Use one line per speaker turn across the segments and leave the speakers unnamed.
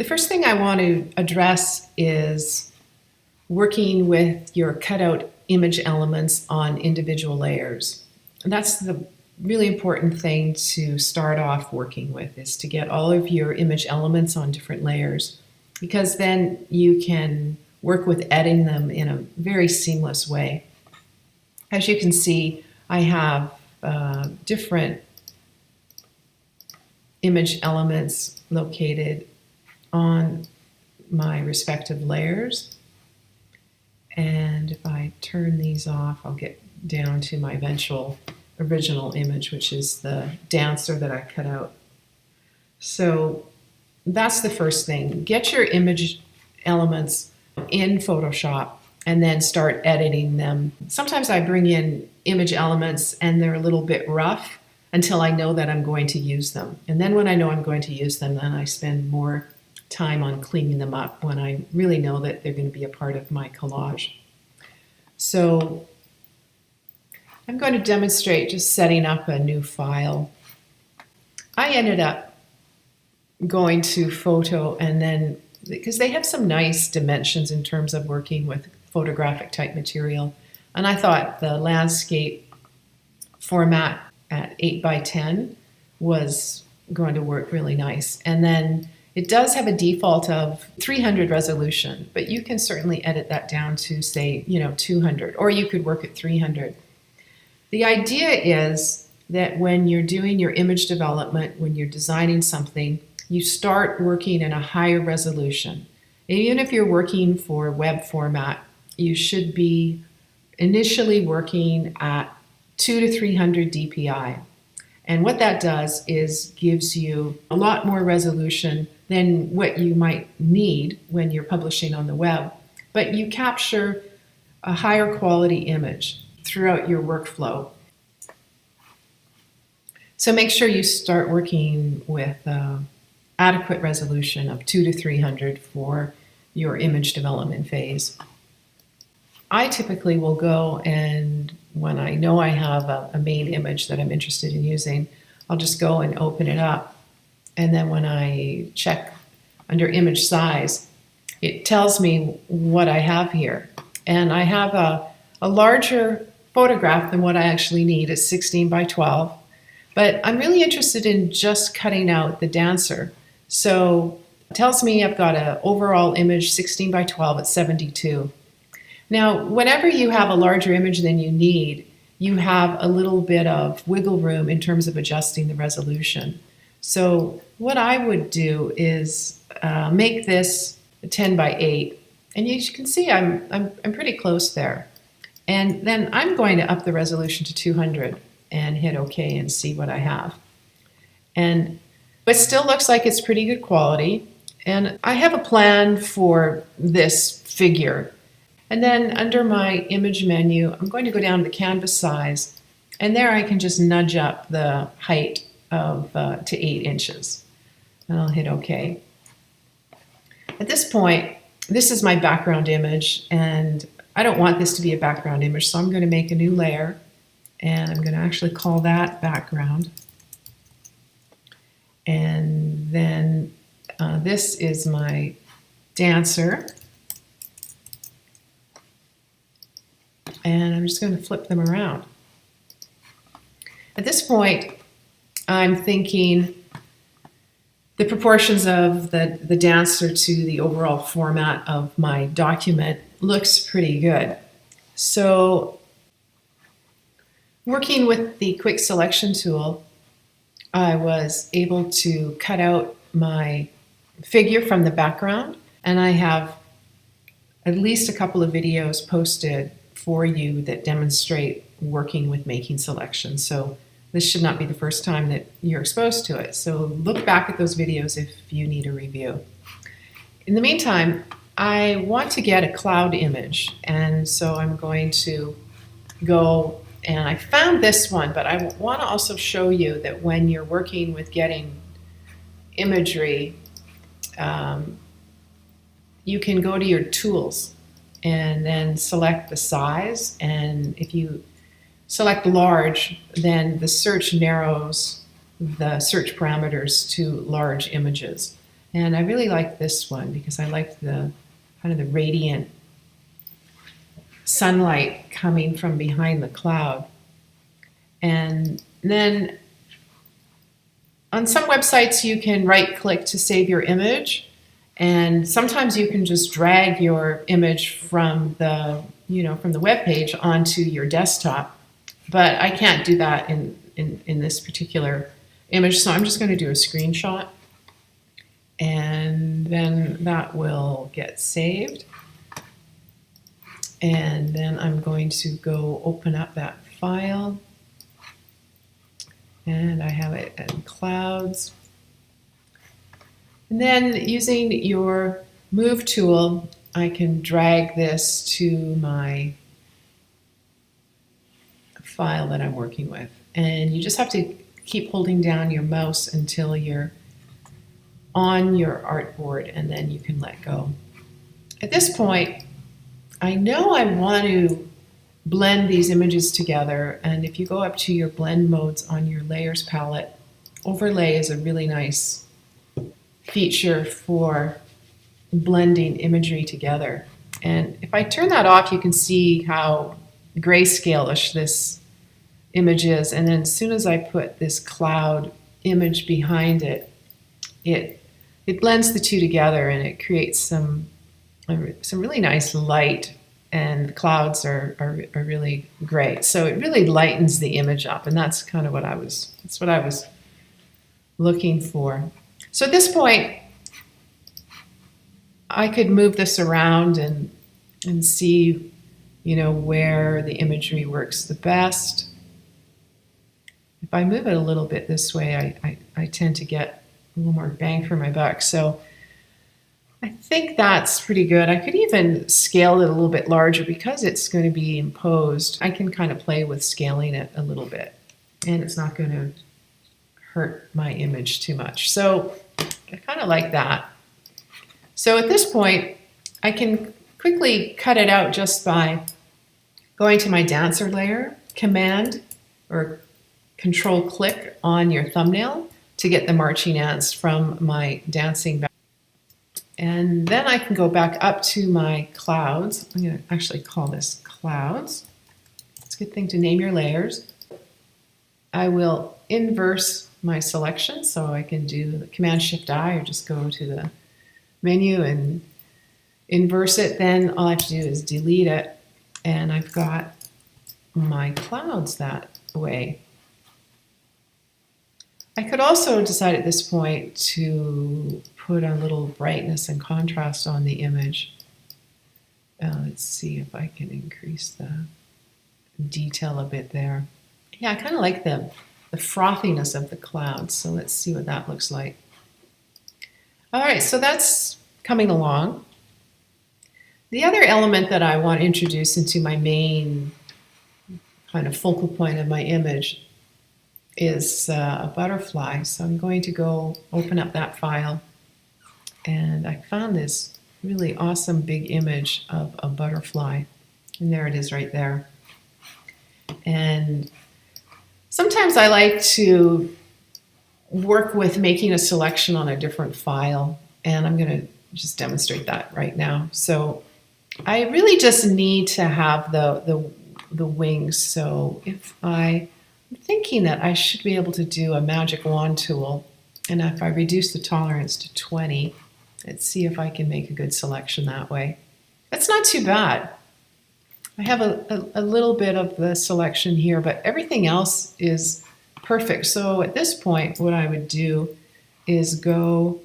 The first thing I want to address is working with your cutout image elements on individual layers. And that's the really important thing to start off working with, is to get all of your image elements on different layers, because then you can work with editing them in a very seamless way. As you can see, I have different image elements located on my respective layers. And if I turn these off, I'll get down to my original image, which is the dancer that I cut out. So that's the first thing. Get your image elements in Photoshop and then start editing them. Sometimes I bring in image elements and they're a little bit rough until I know that I'm going to use them. And then when I know I'm going to use them, then I spend more time on cleaning them up when I really know that they're going to be a part of my collage. So I'm going to demonstrate just setting up a new file. I ended up going to Photo, and then, because they have some nice dimensions in terms of working with photographic type material, and I thought the landscape format at 8x10 was going to work really nice. And then it does have a default of 300 resolution, but you can certainly edit that down to, say, 200, or you could work at 300. The idea is that when you're doing your image development, when you're designing something, you start working in a higher resolution. Even if you're working for web format, you should be initially working at 200 to 300 DPI. And what that does is gives you a lot more resolution than what you might need when you're publishing on the web. But you capture a higher quality image throughout your workflow. So make sure you start working with adequate resolution of 200 to 300 for your image development phase. I typically will go, and when I know I have a main image that I'm interested in using, I'll just go and open it up. And then when I check under image size, it tells me what I have here. And I have a larger photograph than what I actually need. It's 16x12. But I'm really interested in just cutting out the dancer. So it tells me I've got an overall image 16x12 at 72. Now, whenever you have a larger image than you need, you have a little bit of wiggle room in terms of adjusting the resolution. So what I would do is make this a 10x8, and you can see I'm pretty close there. And then I'm going to up the resolution to 200 and hit OK and see what I have. And it still looks like it's pretty good quality. And I have a plan for this figure. And then under my image menu, I'm going to go down to the canvas size, and there I can just nudge up the height of to 8 inches. And I'll hit OK. At this point, this is my background image, and I don't want this to be a background image, so I'm going to make a new layer, and I'm going to actually call that background. And then this is my dancer. And I'm just going to flip them around. At this point, I'm thinking the proportions of the dancer to the overall format of my document looks pretty good. So working with the quick selection tool, I was able to cut out my figure from the background, and I have at least a couple of videos posted for you that demonstrate working with making selections. So this should not be the first time that you're exposed to it. So look back at those videos if you need a review. In the meantime, I want to get a cloud image, and so I'm going to go, and I found this one, but I want to also show you that when you're working with getting imagery, you can go to your tools and then select the size, and if you select large, then the search narrows the search parameters to large images. And I really like this one because I like the kind of the radiant sunlight coming from behind the cloud. And then on some websites you can right click to save your image, and sometimes you can just drag your image from the from the web page onto your desktop. But I can't do that in this particular image, so I'm just going to do a screenshot, and then that will get saved. And then I'm going to go open up that file, and I have it in clouds. And then using your move tool, I can drag this to my file that I'm working with. And you just have to keep holding down your mouse until you're on your artboard, and then you can let go. At this point, I know I want to blend these images together, and if you go up to your blend modes on your layers palette, overlay is a really nice feature for blending imagery together. And if I turn that off, you can see how grayscale-ish this image is, and then as soon as I put this cloud image behind it, it blends the two together, and it creates some really nice light, and the clouds are really great. So it really lightens the image up, and that's kind of what I was looking for. So at this point, I could move this around and see, where the imagery works the best. If I move it a little bit this way, I tend to get a little more bang for my buck. So I think that's pretty good. I could even scale it a little bit larger because it's going to be imposed. I can kind of play with scaling it a little bit, and it's not going to hurt my image too much. So I kind of like that. So at this point, I can quickly cut it out just by going to my dancer layer, Command or Control click on your thumbnail to get the marching ants from my dancing back. And then I can go back up to my clouds. I'm going to actually call this clouds. It's a good thing to name your layers. I will inverse my selection, so I can do the Command-Shift-I or just go to the menu and inverse it. Then all I have to do is delete it, and I've got my clouds that way. I could also decide at this point to put a little brightness and contrast on the image. Let's see if I can increase the detail a bit there. Yeah, I kind of like the frothiness of the clouds, so let's see what that looks like. All right, so that's coming along. The other element that I want to introduce into my main kind of focal point of my image is a butterfly. So I'm going to go open up that file, and I found this really awesome big image of a butterfly, and there it is right there. And sometimes I like to work with making a selection on a different file, and I'm going to just demonstrate that right now. So I really just need to have the wings. So if I'm thinking that I should be able to do a magic wand tool, and if I reduce the tolerance to 20, let's see if I can make a good selection that way. That's not too bad. I have a little bit of the selection here, but everything else is perfect. So at this point, what I would do is go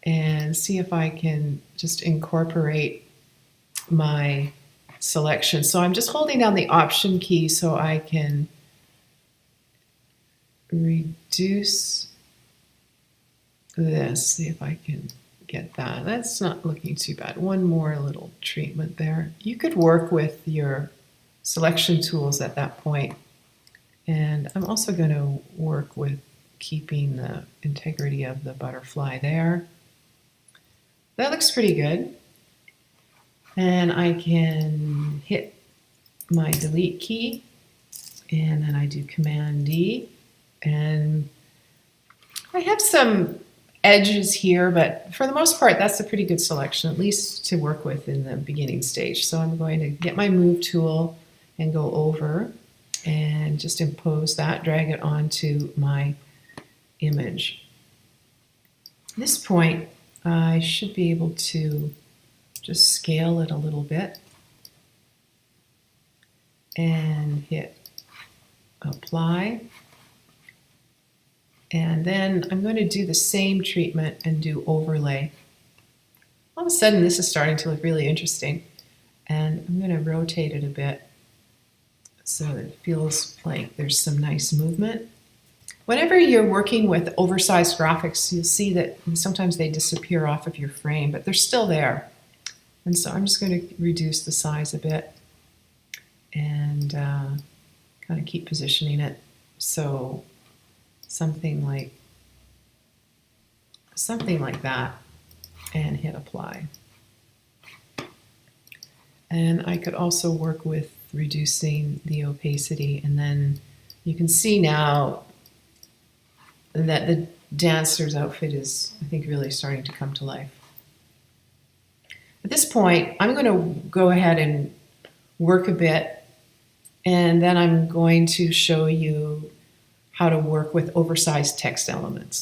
and see if I can just incorporate my selection. So I'm just holding down the Option key so I can reduce this. See if I can get that. That's not looking too bad. One more little treatment there. You could work with your selection tools at that point. And I'm also going to work with keeping the integrity of the butterfly there. That looks pretty good. And I can hit my delete key, and then I do Command D, and I have some edges here, but for the most part, that's a pretty good selection, at least to work with in the beginning stage. So I'm going to get my move tool and go over and just impose that, drag it onto my image. At this point, I should be able to just scale it a little bit and hit apply. And then I'm going to do the same treatment and do overlay. All of a sudden this is starting to look really interesting, and I'm going to rotate it a bit so it feels like there's some nice movement. Whenever you're working with oversized graphics, you'll see that sometimes they disappear off of your frame, but they're still there. And so I'm just going to reduce the size a bit and kind of keep positioning it so something like that, and hit apply. And I could also work with reducing the opacity, and then you can see now that the dancer's outfit is, I think, really starting to come to life. At this point, I'm going to go ahead and work a bit, and then I'm going to show you how to work with oversized text elements.